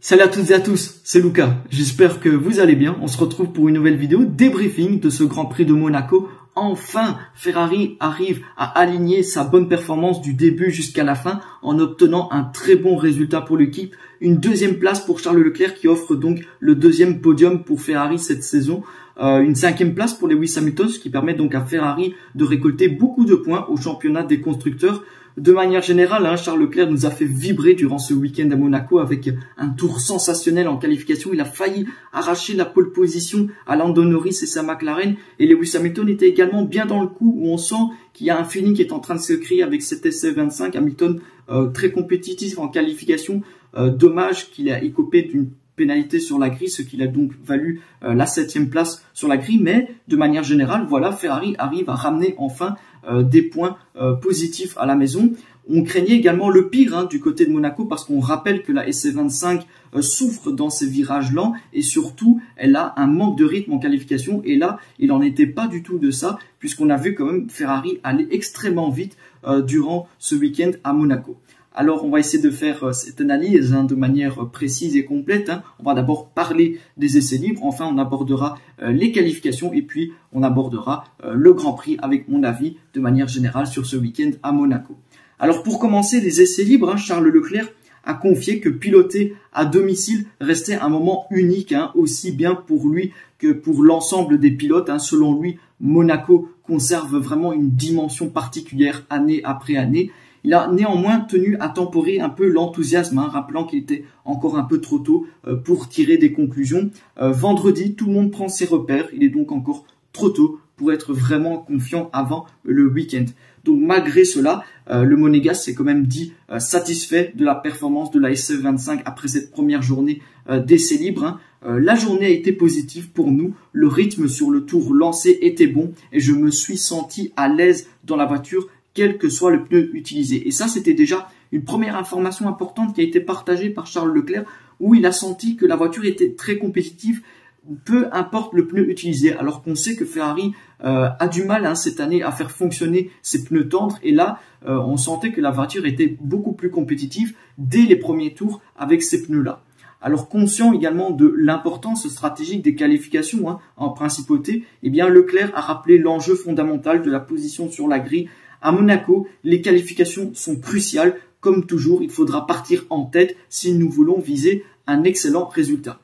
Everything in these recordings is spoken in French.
Salut à toutes et à tous, c'est Lucas, j'espère que vous allez bien. On se retrouve pour une nouvelle vidéo débriefing de ce Grand Prix de Monaco. Enfin, Ferrari arrive à aligner sa bonne performance du début jusqu'à la fin en obtenant un très bon résultat pour l'équipe. Une deuxième place pour Charles Leclerc qui offre donc le deuxième podium pour Ferrari cette saison. Une cinquième place pour Lewis Hamilton, ce qui permet donc à Ferrari de récolter beaucoup de points au championnat des constructeurs. De manière générale, Charles Leclerc nous a fait vibrer durant ce week-end à Monaco avec un tour sensationnel en qualification. Il a failli arracher la pole position à Lando Norris et sa McLaren. Et Lewis Hamilton était également bien dans le coup où on sent qu'il y a un feeling qui est en train de se créer avec cet essai 25. Hamilton très compétitif en qualification. Dommage qu'il a écopé d'une pénalité sur la grille, ce qui l'a donc valu la 7e place sur la grille. Mais de manière générale, voilà, Ferrari arrive à ramener enfin des points positifs à la maison. On craignait également le pire du côté de Monaco parce qu'on rappelle que la SC25 souffre dans ses virages lents et surtout elle a un manque de rythme en qualification et là il n'en était pas du tout de ça puisqu'on a vu quand même Ferrari aller extrêmement vite durant ce week-end à Monaco. Alors, on va essayer de faire cette analyse de manière précise et complète. On va d'abord parler des essais libres. Enfin, on abordera les qualifications et puis on abordera le Grand Prix avec mon avis de manière générale sur ce week-end à Monaco. Alors, pour commencer, les essais libres, Charles Leclerc a confié que piloter à domicile restait un moment unique, aussi bien pour lui que pour l'ensemble des pilotes. Selon lui, Monaco conserve vraiment une dimension particulière année après année. Il a néanmoins tenu à temporer un peu l'enthousiasme, rappelant qu'il était encore un peu trop tôt pour tirer des conclusions. Vendredi, tout le monde prend ses repères. Il est donc encore trop tôt pour être vraiment confiant avant le week-end. Donc malgré cela, le Monégasque s'est quand même dit satisfait de la performance de la SC25 après cette première journée d'essais libres. La journée a été positive pour nous. Le rythme sur le tour lancé était bon et je me suis senti à l'aise dans la voiture, quel que soit le pneu utilisé. Et ça, c'était déjà une première information importante qui a été partagée par Charles Leclerc, où il a senti que la voiture était très compétitive, peu importe le pneu utilisé. Alors qu'on sait que Ferrari a du mal cette année à faire fonctionner ses pneus tendres. Et là, on sentait que la voiture était beaucoup plus compétitive dès les premiers tours avec ces pneus-là. Alors conscient également de l'importance stratégique des qualifications en principauté, Leclerc a rappelé l'enjeu fondamental de la position sur la grille. À Monaco, les qualifications sont cruciales. Comme toujours, il faudra partir en tête si nous voulons viser un excellent résultat.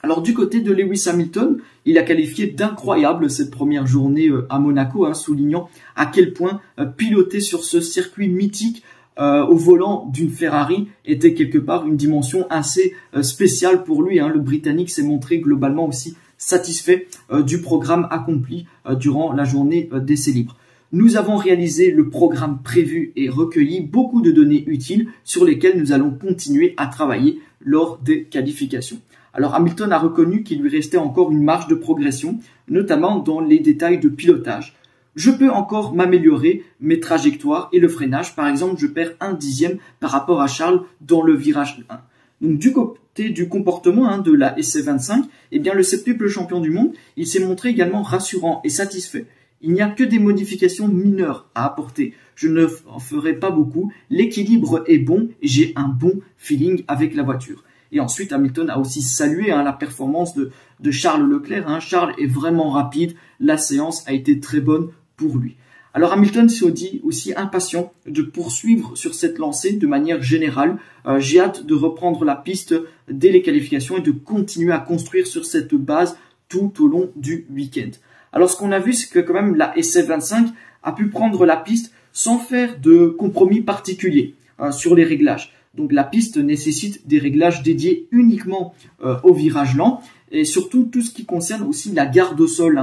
Alors du côté de Lewis Hamilton, il a qualifié d'incroyable cette première journée à Monaco, soulignant à quel point piloter sur ce circuit mythique au volant d'une Ferrari était quelque part une dimension assez spéciale pour lui. Le Britannique s'est montré globalement aussi satisfait du programme accompli durant la journée d'essais libres. Nous avons réalisé le programme prévu et recueilli beaucoup de données utiles sur lesquelles nous allons continuer à travailler lors des qualifications. Alors Hamilton a reconnu qu'il lui restait encore une marge de progression, notamment dans les détails de pilotage. Je peux encore m'améliorer mes trajectoires et le freinage. Par exemple, je perds 1/10 par rapport à Charles dans le virage 1. Donc du côté du comportement de la SC25, le septuple champion du monde, il s'est montré également rassurant et satisfait. Il n'y a que des modifications mineures à apporter. Je ne en ferai pas beaucoup. L'équilibre est bon et j'ai un bon feeling avec la voiture. Et ensuite, Hamilton a aussi salué la performance de Charles Leclerc. Charles est vraiment rapide. La séance a été très bonne pour lui. Alors Hamilton s'est dit aussi impatient de poursuivre sur cette lancée de manière générale. J'ai hâte de reprendre la piste dès les qualifications et de continuer à construire sur cette base tout au long du week-end. Alors ce qu'on a vu, c'est que quand même la SC25 a pu prendre la piste sans faire de compromis particulier sur les réglages. Donc la piste nécessite des réglages dédiés uniquement au virage lent et surtout tout ce qui concerne aussi la garde au sol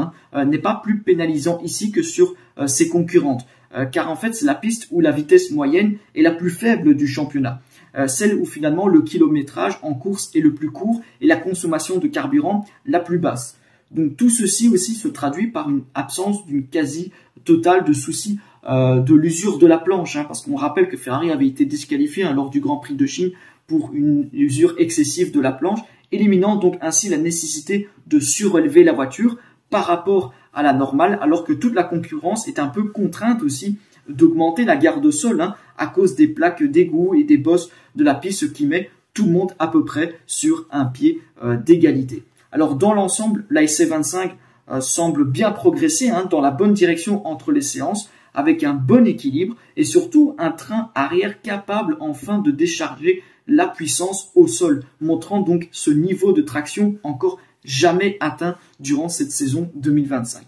n'est pas plus pénalisant ici que sur ses concurrentes. Car en fait c'est la piste où la vitesse moyenne est la plus faible du championnat. Celle où finalement le kilométrage en course est le plus court et la consommation de carburant la plus basse. Donc tout ceci aussi se traduit par une absence d'une quasi totale de soucis de l'usure de la planche, parce qu'on rappelle que Ferrari avait été disqualifié lors du Grand Prix de Chine pour une usure excessive de la planche, éliminant donc ainsi la nécessité de surélever la voiture par rapport à la normale, alors que toute la concurrence est un peu contrainte aussi d'augmenter la garde au sol à cause des plaques d'égout et des bosses de la piste, ce qui met tout le monde à peu près sur un pied d'égalité. Alors dans l'ensemble, la SC25 semble bien progresser dans la bonne direction entre les séances, avec un bon équilibre et surtout un train arrière capable enfin de décharger la puissance au sol, montrant donc ce niveau de traction encore jamais atteint durant cette saison 2025.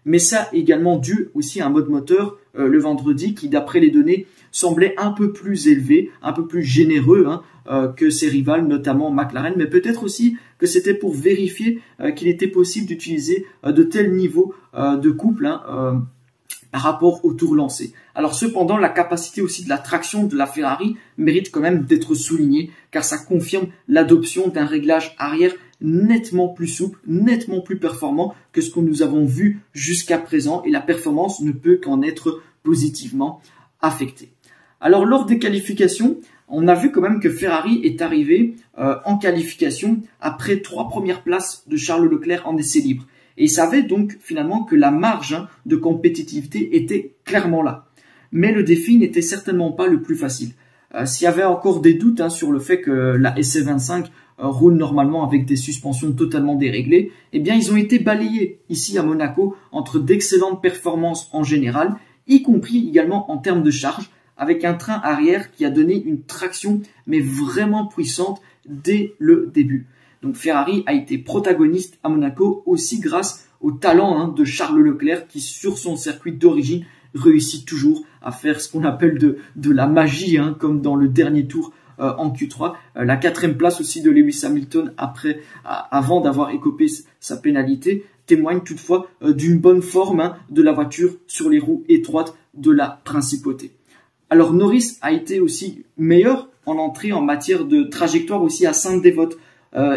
Mais ça également dû aussi à un mode moteur le vendredi qui, d'après les données, semblait un peu plus élevé, un peu plus généreux que ses rivales, notamment McLaren, mais peut-être aussi que c'était pour vérifier qu'il était possible d'utiliser de tels niveaux de couple par rapport au tour lancé. Alors cependant, la capacité aussi de la traction de la Ferrari mérite quand même d'être soulignée, car ça confirme l'adoption d'un réglage arrière nettement plus souple, nettement plus performant que ce que nous avons vu jusqu'à présent, et la performance ne peut qu'en être positivement affectée. Alors lors des qualifications, on a vu quand même que Ferrari est arrivé en qualification après 3 premières places de Charles Leclerc en essai libre. Et il savait donc finalement que la marge de compétitivité était clairement là. Mais le défi n'était certainement pas le plus facile. S'il y avait encore des doutes sur le fait que la SC25 roule normalement avec des suspensions totalement déréglées, eh bien ils ont été balayés ici à Monaco entre d'excellentes performances en général, y compris également en termes de charge, avec un train arrière qui a donné une traction mais vraiment puissante dès le début. Donc Ferrari a été protagoniste à Monaco aussi grâce au talent de Charles Leclerc qui, sur son circuit d'origine, réussit toujours à faire ce qu'on appelle de la magie, comme dans le dernier tour en Q3. La 4e place aussi de Lewis Hamilton avant d'avoir écopé sa pénalité témoigne toutefois d'une bonne forme de la voiture sur les roues étroites de la principauté. Alors Norris a été aussi meilleur en entrée en matière de trajectoire aussi à Sainte-Dévote.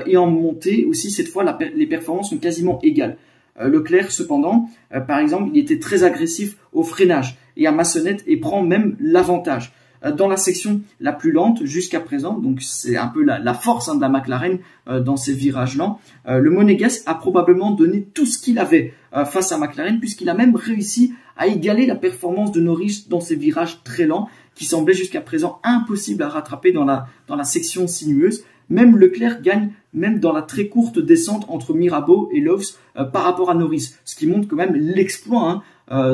Et en montée aussi, cette fois, les performances sont quasiment égales. Leclerc, cependant, par exemple, il était très agressif au freinage et à Massonnette et prend même l'avantage. Dans la section la plus lente jusqu'à présent, donc c'est un peu la force de la McLaren dans ces virages lents, le Monégasque a probablement donné tout ce qu'il avait face à McLaren, puisqu'il a même réussi à égaler la performance de Norris dans ces virages très lents qui semblaient jusqu'à présent impossibles à rattraper dans la section sinueuse. Même Leclerc gagne même dans la très courte descente entre Mirabeau et Loves par rapport à Norris, ce qui montre quand même l'exploit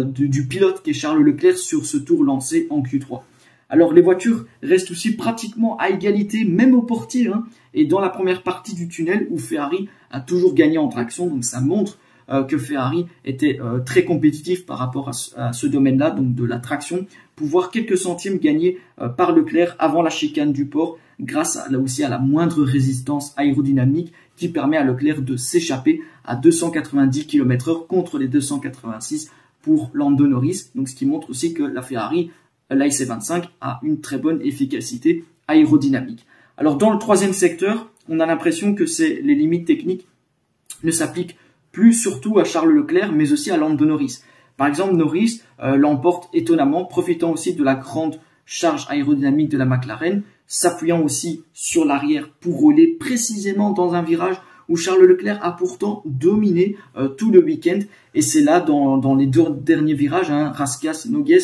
du pilote qui est Charles Leclerc sur ce tour lancé en Q3. Alors les voitures restent aussi pratiquement à égalité, même au portier, et dans la première partie du tunnel où Ferrari a toujours gagné en traction, donc ça montre que Ferrari était très compétitif par rapport à ce domaine-là, donc de la traction, pour voir quelques centimes gagnés par Leclerc avant la chicane du port, grâce aussi à la moindre résistance aérodynamique qui permet à Leclerc de s'échapper à 290 km/h contre les 286 pour Lando Norris, donc ce qui montre aussi que la Ferrari, la SC25, a une très bonne efficacité aérodynamique. Alors dans le 3e secteur, on a l'impression que les limites techniques ne s'appliquent plus surtout à Charles Leclerc, mais aussi à Lando Norris. Par exemple, Norris l'emporte étonnamment, profitant aussi de la grande charge aérodynamique de la McLaren, s'appuyant aussi sur l'arrière pour rouler précisément dans un virage où Charles Leclerc a pourtant dominé tout le week-end. Et c'est là, dans les 2 derniers virages, Rascasse, Nogues,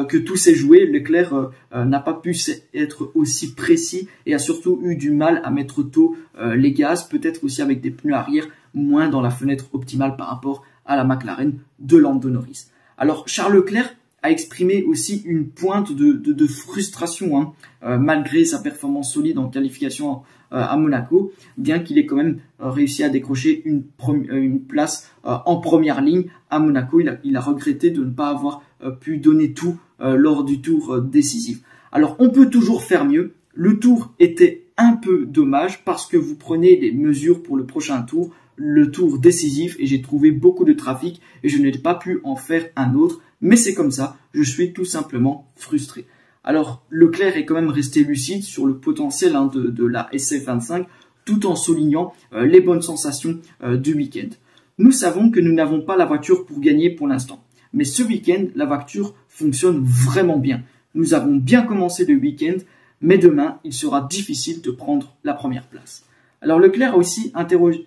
que tout s'est joué. Leclerc n'a pas pu être aussi précis et a surtout eu du mal à mettre tôt les gaz, peut-être aussi avec des pneus arrière moins dans la fenêtre optimale par rapport à la McLaren de Lando Norris. Alors Charles Leclerc a exprimé aussi une pointe de frustration malgré sa performance solide en qualification à Monaco, bien qu'il ait quand même réussi à décrocher une place en première ligne à Monaco. Il a regretté de ne pas avoir pu donner tout lors du tour décisif. Alors on peut toujours faire mieux. Le tour était un peu dommage parce que vous prenez les mesures pour le prochain tour, le tour décisif, et j'ai trouvé beaucoup de trafic et je n'ai pas pu en faire un autre. Mais c'est comme ça, je suis tout simplement frustré. Alors Leclerc est quand même resté lucide sur le potentiel de la SF25 tout en soulignant les bonnes sensations du week-end. Nous savons que nous n'avons pas la voiture pour gagner pour l'instant. Mais ce week-end, la voiture fonctionne vraiment bien. Nous avons bien commencé le week-end, mais demain, il sera difficile de prendre la première place. Alors Leclerc a aussi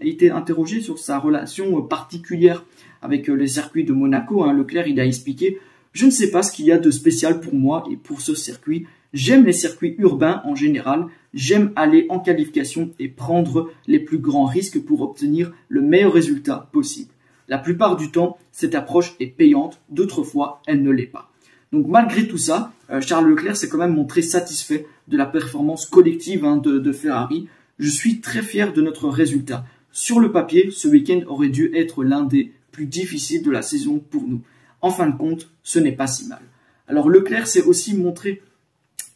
été interrogé sur sa relation particulière avec les circuits de Monaco. Leclerc, il a expliqué « Je ne sais pas ce qu'il y a de spécial pour moi et pour ce circuit. J'aime les circuits urbains en général, j'aime aller en qualification et prendre les plus grands risques pour obtenir le meilleur résultat possible. La plupart du temps, cette approche est payante, d'autres fois, elle ne l'est pas. Donc malgré tout ça, Charles Leclerc s'est quand même montré satisfait de la performance collective de Ferrari. Je suis très fier de notre résultat. Sur le papier, ce week-end aurait dû être l'un des plus difficiles de la saison pour nous. En fin de compte, ce n'est pas si mal. Alors Leclerc s'est aussi montré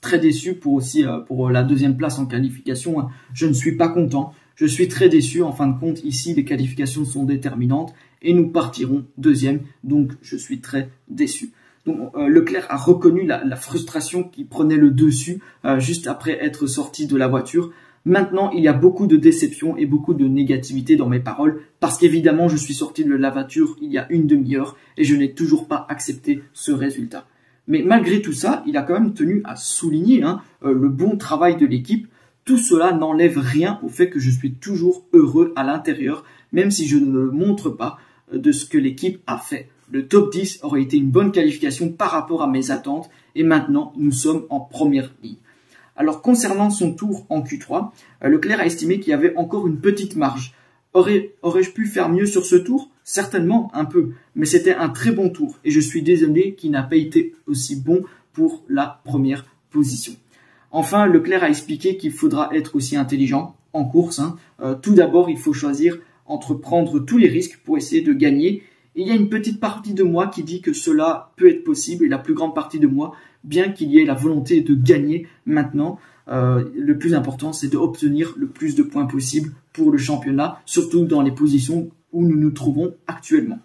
très déçu pour la deuxième place en qualification. Je ne suis pas content. Je suis très déçu. En fin de compte, ici, les qualifications sont déterminantes et nous partirons deuxième. Donc, je suis très déçu. Donc, Leclerc a reconnu la frustration qui prenait le dessus juste après être sorti de la voiture. Maintenant, il y a beaucoup de déception et beaucoup de négativité dans mes paroles parce qu'évidemment, je suis sorti de la voiture il y a une demi-heure et je n'ai toujours pas accepté ce résultat. Mais malgré tout ça, il a quand même tenu à souligner le bon travail de l'équipe. Tout cela n'enlève rien au fait que je suis toujours heureux à l'intérieur, même si je ne le montre pas de ce que l'équipe a fait. Le top 10 aurait été une bonne qualification par rapport à mes attentes et maintenant nous sommes en première ligne. Alors concernant son tour en Q3, Leclerc a estimé qu'il y avait encore une petite marge. Aurais-je pu faire mieux sur ce tour? Certainement un peu, mais c'était un très bon tour et je suis désolé qu'il n'a pas été aussi bon pour la première position. Enfin, Leclerc a expliqué qu'il faudra être aussi intelligent en course. Tout d'abord, il faut choisir entre prendre tous les risques pour essayer de gagner. Et il y a une petite partie de moi qui dit que cela peut être possible et la plus grande partie de moi, bien qu'il y ait la volonté de gagner maintenant, le plus important c'est d'obtenir le plus de points possible pour le championnat, surtout dans les positions où nous nous trouvons actuellement.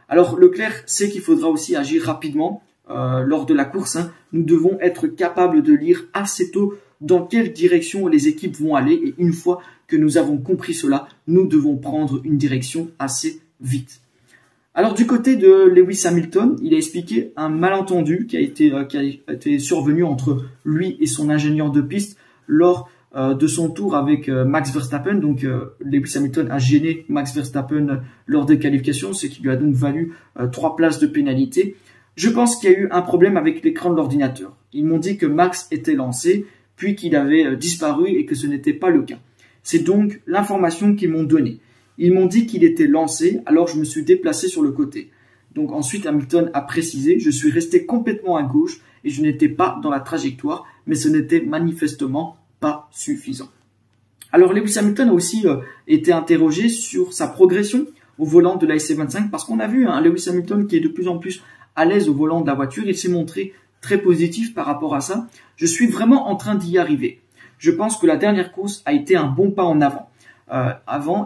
Alors Leclerc sait qu'il faudra aussi agir rapidement lors de la course. Nous devons être capables de lire assez tôt dans quelle direction les équipes vont aller et une fois que nous avons compris cela, nous devons prendre une direction assez vite. Alors du côté de Lewis Hamilton, il a expliqué un malentendu qui a été survenu entre lui et son ingénieur de piste lors de son tour avec Max Verstappen. Donc Lewis Hamilton a gêné Max Verstappen lors des qualifications, ce qui lui a donc valu 3 places de pénalité. Je pense qu'il y a eu un problème avec l'écran de l'ordinateur. Ils m'ont dit que Max était lancé, puis qu'il avait disparu et que ce n'était pas le cas. C'est donc l'information qu'ils m'ont donnée. Ils m'ont dit qu'il était lancé, alors je me suis déplacé sur le côté. Donc ensuite Hamilton a précisé, je suis resté complètement à gauche et je n'étais pas dans la trajectoire, mais ce n'était manifestement pas suffisant. Alors Lewis Hamilton a aussi été interrogé sur sa progression au volant de la SC25 parce qu'on a vu Lewis Hamilton qui est de plus en plus à l'aise au volant de la voiture. Il s'est montré très positif par rapport à ça. Je suis vraiment en train d'y arriver. Je pense que la dernière course a été un bon pas en avant.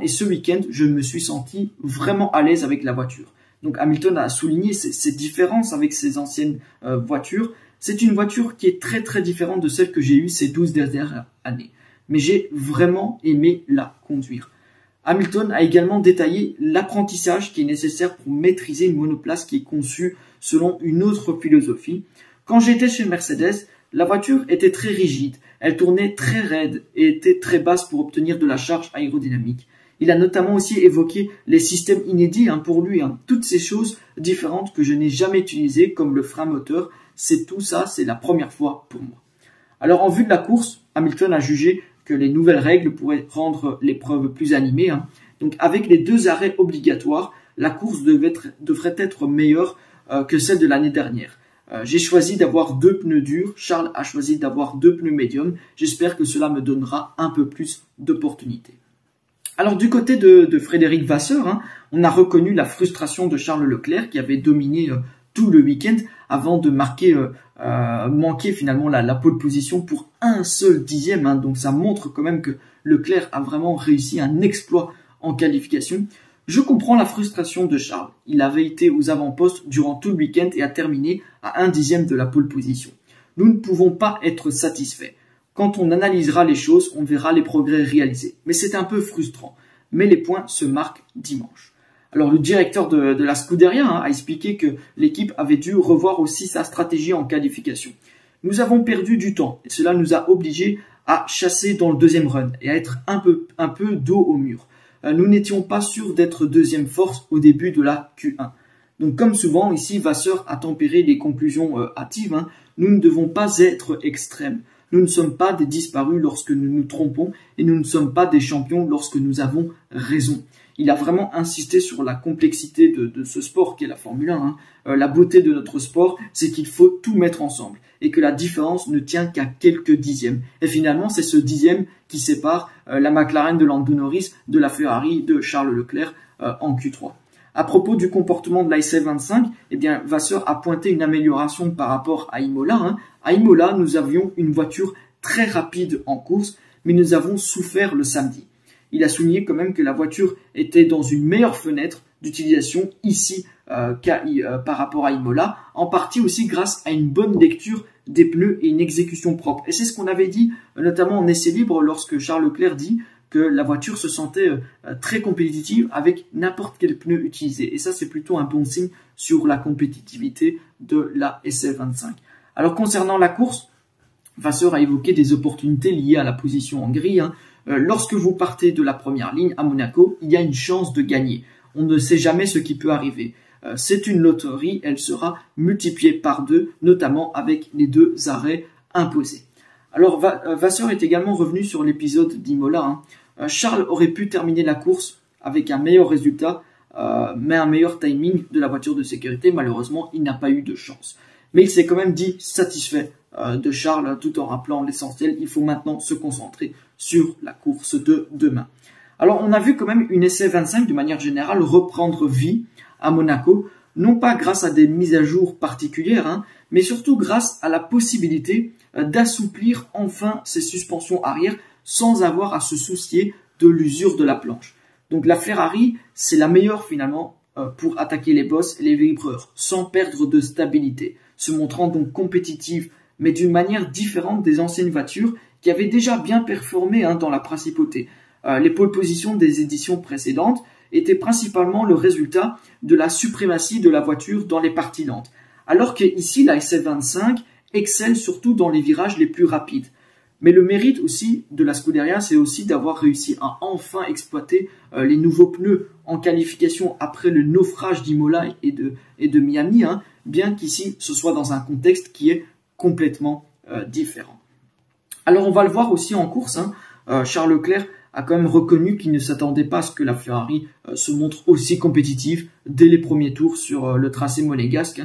Et ce week-end, je me suis senti vraiment à l'aise avec la voiture. Donc Hamilton a souligné ses différences avec ses anciennes voitures. C'est une voiture qui est très très différente de celle que j'ai eue ces 12 dernières années. Mais j'ai vraiment aimé la conduire. Hamilton a également détaillé l'apprentissage qui est nécessaire pour maîtriser une monoplace qui est conçue selon une autre philosophie. Quand j'étais chez Mercedes, la voiture était très rigide, elle tournait très raide et était très basse pour obtenir de la charge aérodynamique. Il a notamment aussi évoqué les systèmes inédits pour lui, toutes ces choses différentes que je n'ai jamais utilisées comme le frein moteur, c'est tout ça, c'est la première fois pour moi. Alors en vue de la course, Hamilton a jugé que les nouvelles règles pourraient rendre l'épreuve plus animée. Donc avec les 2 arrêts obligatoires, la course devrait être meilleure que celle de l'année dernière. J'ai choisi d'avoir 2 pneus durs, Charles a choisi d'avoir 2 pneus médiums. J'espère que cela me donnera un peu plus d'opportunités. Alors du côté de Frédéric Vasseur, on a reconnu la frustration de Charles Leclerc qui avait dominé tout le week-end avant de manquer finalement la pole position pour un seul dixième. Donc ça montre quand même que Leclerc a vraiment réussi un exploit en qualification. Je comprends la frustration de Charles. Il avait été aux avant-postes durant tout le week-end et a terminé à 1 dixième de la pole position. Nous ne pouvons pas être satisfaits. Quand on analysera les choses, on verra les progrès réalisés. Mais c'est un peu frustrant. Mais les points se marquent dimanche. Alors le directeur de la Scuderia a expliqué que l'équipe avait dû revoir aussi sa stratégie en qualification. Nous avons perdu du temps et cela nous a obligés à chasser dans le deuxième run et à être un peu dos au mur. Nous n'étions pas sûrs d'être deuxième force au début de la Q1. Donc comme souvent, ici, Vasseur a tempéré les conclusions hâtives. Nous ne devons pas être extrêmes. Nous ne sommes pas des disparus lorsque nous nous trompons et nous ne sommes pas des champions lorsque nous avons raison. Il a vraiment insisté sur la complexité de ce sport qu'est la Formule 1. La beauté de notre sport, c'est qu'il faut tout mettre ensemble et que la différence ne tient qu'à quelques dixièmes. Et finalement, c'est ce dixième qui sépare la McLaren de Lando Norris de la Ferrari de Charles Leclerc en Q3. À propos du comportement de la SF25, eh bien, Vasseur a pointé une amélioration par rapport à Imola. À Imola, nous avions une voiture très rapide en course, mais nous avons souffert le samedi. Il a souligné quand même que la voiture était dans une meilleure fenêtre d'utilisation ici par rapport à Imola, en partie aussi grâce à une bonne lecture des pneus et une exécution propre. Et c'est ce qu'on avait dit notamment en essai libre lorsque Charles Leclerc dit que la voiture se sentait très compétitive avec n'importe quel pneu utilisé. Et ça, c'est plutôt un bon signe sur la compétitivité de la SF25. Alors, concernant la course, Vasseur a évoqué des opportunités liées à la position en grille. Lorsque vous partez de la première ligne à Monaco, il y a une chance de gagner. On ne sait jamais ce qui peut arriver. C'est une loterie, elle sera multipliée par 2, notamment avec les 2 arrêts imposés. Alors, Vasseur est également revenu sur l'épisode d'Imola. Charles aurait pu terminer la course avec un meilleur résultat, mais un meilleur timing de la voiture de sécurité. Malheureusement, il n'a pas eu de chance. Mais il s'est quand même dit satisfait de Charles, tout en rappelant l'essentiel. Il faut maintenant se concentrer sur la course de demain. Alors, on a vu quand même une SF25 de manière générale reprendre vie à Monaco, non pas grâce à des mises à jour particulières, mais surtout grâce à la possibilité d'assouplir enfin ses suspensions arrière sans avoir à se soucier de l'usure de la planche. Donc la Ferrari, c'est la meilleure finalement pour attaquer les bosses et les vibreurs sans perdre de stabilité, se montrant donc compétitive mais d'une manière différente des anciennes voitures qui avaient déjà bien performé dans la principauté. Les pole positions des éditions précédentes étaient principalement le résultat de la suprématie de la voiture dans les parties lentes, alors qu'ici la SF25 excelle surtout dans les virages les plus rapides. Mais le mérite aussi de la Scuderia, c'est aussi d'avoir réussi à enfin exploiter les nouveaux pneus en qualification après le naufrage d'Imola et de Miami, bien qu'ici ce soit dans un contexte qui est complètement différent. Alors on va le voir aussi en course, Charles Leclerc a quand même reconnu qu'il ne s'attendait pas à ce que la Ferrari se montre aussi compétitive dès les premiers tours sur le tracé monégasque.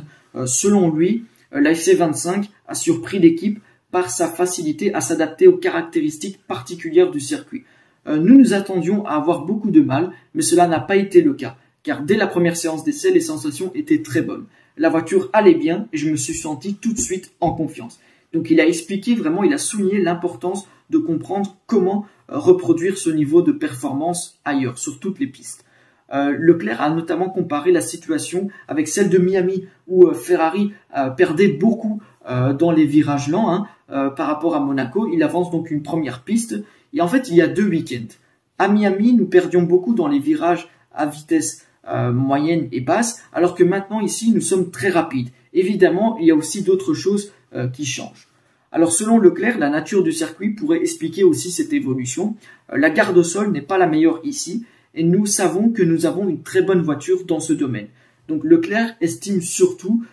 Selon lui, la FC25 a surpris l'équipe par sa facilité à s'adapter aux caractéristiques particulières du circuit. Nous nous attendions à avoir beaucoup de mal, mais cela n'a pas été le cas, car dès la première séance d'essai, les sensations étaient très bonnes. La voiture allait bien et je me suis senti tout de suite en confiance. Donc il a expliqué vraiment, il a souligné l'importance de comprendre comment reproduire ce niveau de performance ailleurs, sur toutes les pistes. Leclerc a notamment comparé la situation avec celle de Miami, où Ferrari perdait beaucoup dans les virages lents par rapport à Monaco. Il avance donc une première piste, et en fait il y a 2 week-ends. À Miami, nous perdions beaucoup dans les virages à vitesse moyenne et basse, alors que maintenant ici nous sommes très rapides. Évidemment, il y a aussi d'autres choses qui changent. Alors selon Leclerc, la nature du circuit pourrait expliquer aussi cette évolution. La garde au sol n'est pas la meilleure ici et nous savons que nous avons une très bonne voiture dans ce domaine. Donc Leclerc estime surtout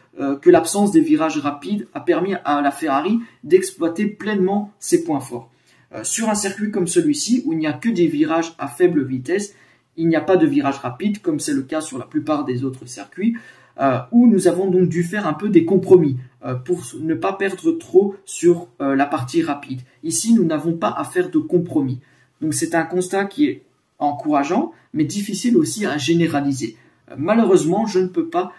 que l'absence des virages rapides a permis à la Ferrari d'exploiter pleinement ses points forts. Sur un circuit comme celui-ci, où il n'y a que des virages à faible vitesse, il n'y a pas de virage rapide comme c'est le cas sur la plupart des autres circuits, où nous avons donc dû faire un peu des compromis pour ne pas perdre trop sur la partie rapide. Ici, nous n'avons pas à faire de compromis. Donc c'est un constat qui est encourageant, mais difficile aussi à généraliser. Malheureusement, je ne peux pas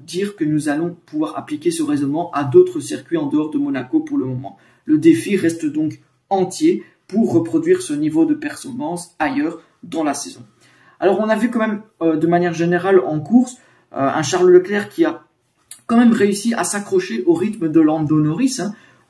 dire que nous allons pouvoir appliquer ce raisonnement à d'autres circuits en dehors de Monaco pour le moment. Le défi reste donc entier pour reproduire ce niveau de performance ailleurs dans la saison. Alors on a vu quand même de manière générale en course un Charles Leclerc qui a quand même réussi à s'accrocher au rythme de Lando Norris,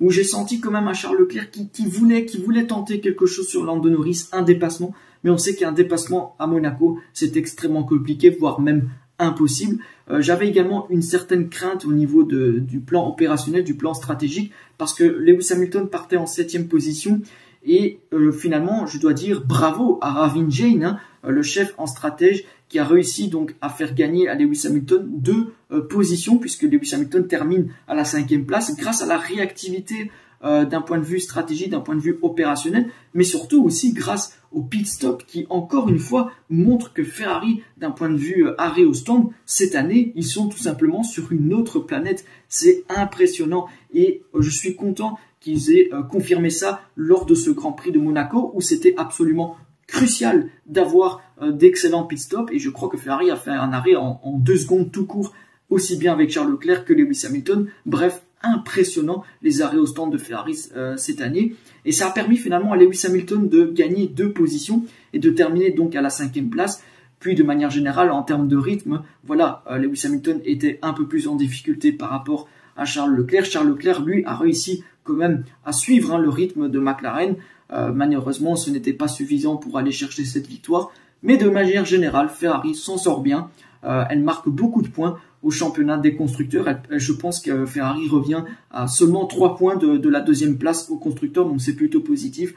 où j'ai senti quand même un Charles Leclerc qui voulait tenter quelque chose sur Lando Norris, un dépassement, mais on sait qu'un dépassement à Monaco, c'est extrêmement compliqué, voire même impossible. J'avais également une certaine crainte au niveau du plan opérationnel, du plan stratégique, parce que Lewis Hamilton partait en 7e position, Et finalement, je dois dire bravo à Ravin Jain, hein, le chef en stratège, qui a réussi donc à faire gagner à Lewis Hamilton 2 positions, puisque Lewis Hamilton termine à la 5e place grâce à la réactivité d'un point de vue stratégique, d'un point de vue opérationnel, mais surtout aussi grâce au pit stop qui, encore une fois, montre que Ferrari, d'un point de vue arrêt au stand, cette année, ils sont tout simplement sur une autre planète. C'est impressionnant et je suis content qu'ils aient confirmé ça lors de ce Grand Prix de Monaco où c'était absolument crucial d'avoir d'excellents pit stops et je crois que Ferrari a fait un arrêt en 2 secondes tout court, aussi bien avec Charles Leclerc que Lewis Hamilton. Bref, impressionnant les arrêts au stand de Ferrari cette année. Et ça a permis finalement à Lewis Hamilton de gagner 2 positions et de terminer donc à la 5e place. Puis de manière générale, en termes de rythme, voilà, Lewis Hamilton était un peu plus en difficulté par rapport à Charles Leclerc. Charles Leclerc, lui, a réussi quand même à suivre le rythme de McLaren. Malheureusement, ce n'était pas suffisant pour aller chercher cette victoire. Mais de manière générale, Ferrari s'en sort bien. Elle marque beaucoup de points au championnat des constructeurs. Je pense que Ferrari revient à seulement 3 points de la 2e place au constructeur, donc c'est plutôt positif.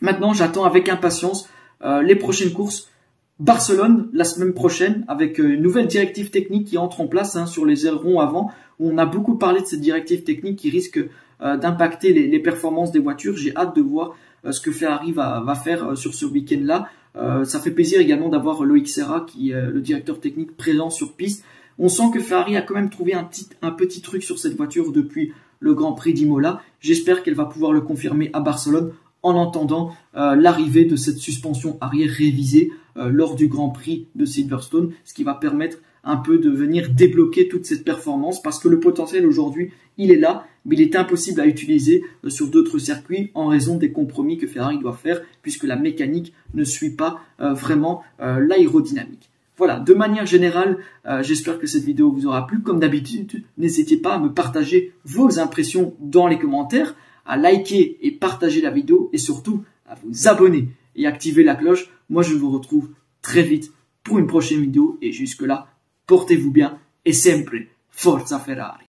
Maintenant, j'attends avec impatience les prochaines courses. Barcelone, la semaine prochaine, avec une nouvelle directive technique qui entre en place sur les ailerons avant. Où on a beaucoup parlé de cette directive technique qui risque d'impacter les performances des voitures. J'ai hâte de voir ce que Ferrari va faire sur ce week-end-là. Ça fait plaisir également d'avoir Loïc Serra, qui est le directeur technique présent sur piste. On sent que Ferrari a quand même trouvé un petit truc sur cette voiture depuis le Grand Prix d'Imola. J'espère qu'elle va pouvoir le confirmer à Barcelone en entendant l'arrivée de cette suspension arrière révisée lors du Grand Prix de Silverstone, ce qui va permettre un peu de venir débloquer toute cette performance parce que le potentiel aujourd'hui, il est là, mais il est impossible à utiliser sur d'autres circuits en raison des compromis que Ferrari doit faire puisque la mécanique ne suit pas vraiment l'aérodynamique. Voilà, de manière générale, j'espère que cette vidéo vous aura plu. Comme d'habitude, n'hésitez pas à me partager vos impressions dans les commentaires, à liker et partager la vidéo et surtout à vous abonner et activer la cloche. Moi, je vous retrouve très vite pour une prochaine vidéo et jusque-là, portez-vous bien et sempre Forza Ferrari.